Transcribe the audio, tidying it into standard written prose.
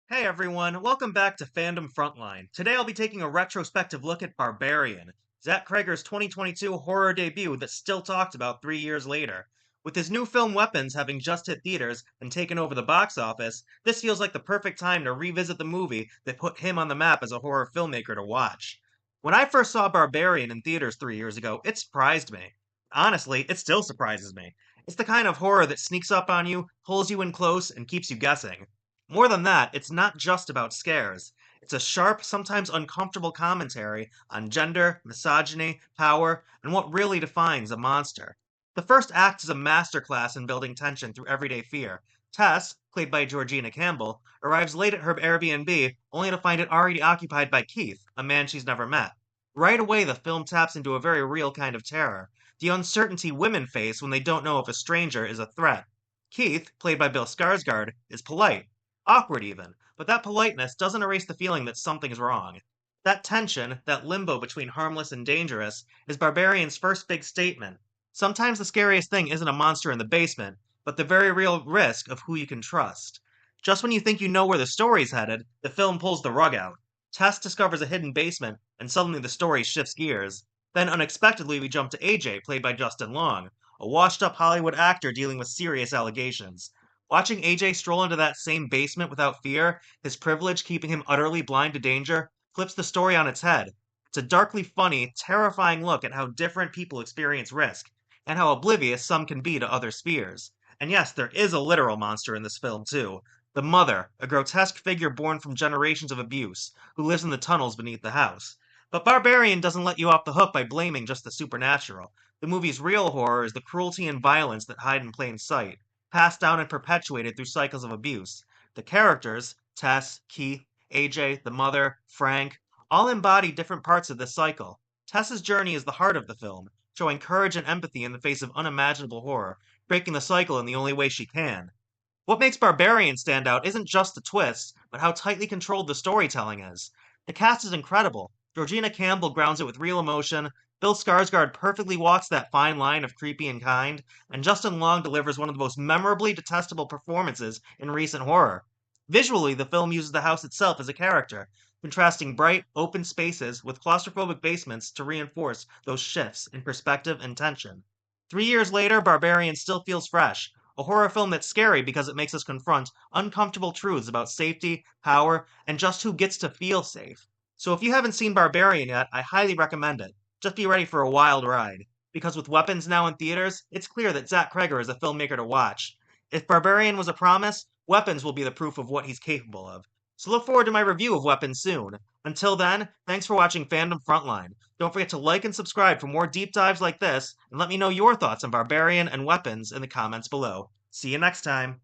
Hey everyone, welcome back to Fandom Frontline. Today I'll be taking a retrospective look at Barbarian, Zach Cregger's 2022 horror debut that's still talked about 3 years later. With his new film Weapons having just hit theaters and taken over the box office, this feels like the perfect time to revisit the movie that put him on the map as a horror filmmaker to watch. When I first saw Barbarian in theaters 3 years ago, it surprised me. Honestly, it still surprises me. It's the kind of horror that sneaks up on you, pulls you in close, and keeps you guessing. More than that, it's not just about scares. It's a sharp, sometimes uncomfortable commentary on gender, misogyny, power, and what really defines a monster. The first act is a masterclass in building tension through everyday fear. Tess, played by Georgina Campbell, arrives late at her Airbnb only to find it already occupied by Keith, a man she's never met. Right away, the film taps into a very real kind of terror, the uncertainty women face when they don't know if a stranger is a threat. Keith, played by Bill Skarsgård, is polite, awkward even, but that politeness doesn't erase the feeling that something's wrong. That tension, that limbo between harmless and dangerous, is Barbarian's first big statement. Sometimes the scariest thing isn't a monster in the basement, but the very real risk of who you can trust. Just when you think you know where the story's headed, the film pulls the rug out. Tess discovers a hidden basement, and suddenly the story shifts gears. Then unexpectedly we jump to AJ, played by Justin Long, a washed up Hollywood actor dealing with serious allegations. Watching AJ stroll into that same basement without fear, his privilege keeping him utterly blind to danger, flips the story on its head. It's a darkly funny, terrifying look at how different people experience risk, and how oblivious some can be to other spheres. And yes, there is a literal monster in this film, too. The Mother, a grotesque figure born from generations of abuse, who lives in the tunnels beneath the house. But Barbarian doesn't let you off the hook by blaming just the supernatural. The movie's real horror is the cruelty and violence that hide in plain sight, passed down and perpetuated through cycles of abuse. The characters, Tess, Keith, AJ, the mother, Frank, all embody different parts of this cycle. Tess's journey is the heart of the film, showing courage and empathy in the face of unimaginable horror, breaking the cycle in the only way she can. What makes Barbarian stand out isn't just the twists, but how tightly controlled the storytelling is. The cast is incredible. Georgina Campbell grounds it with real emotion, Bill Skarsgård perfectly walks that fine line of creepy and kind, and Justin Long delivers one of the most memorably detestable performances in recent horror. Visually, the film uses the house itself as a character, contrasting bright, open spaces with claustrophobic basements to reinforce those shifts in perspective and tension. 3 years later, Barbarian still feels fresh, a horror film that's scary because it makes us confront uncomfortable truths about safety, power, and just who gets to feel safe. So if you haven't seen Barbarian yet, I highly recommend it. Just be ready for a wild ride. Because with Weapons now in theaters, it's clear that Zach Cregger is a filmmaker to watch. If Barbarian was a promise, Weapons will be the proof of what he's capable of. So look forward to my review of Weapons soon. Until then, thanks for watching Fandom Frontline. Don't forget to like and subscribe for more deep dives like this, and let me know your thoughts on Barbarian and Weapons in the comments below. See you next time.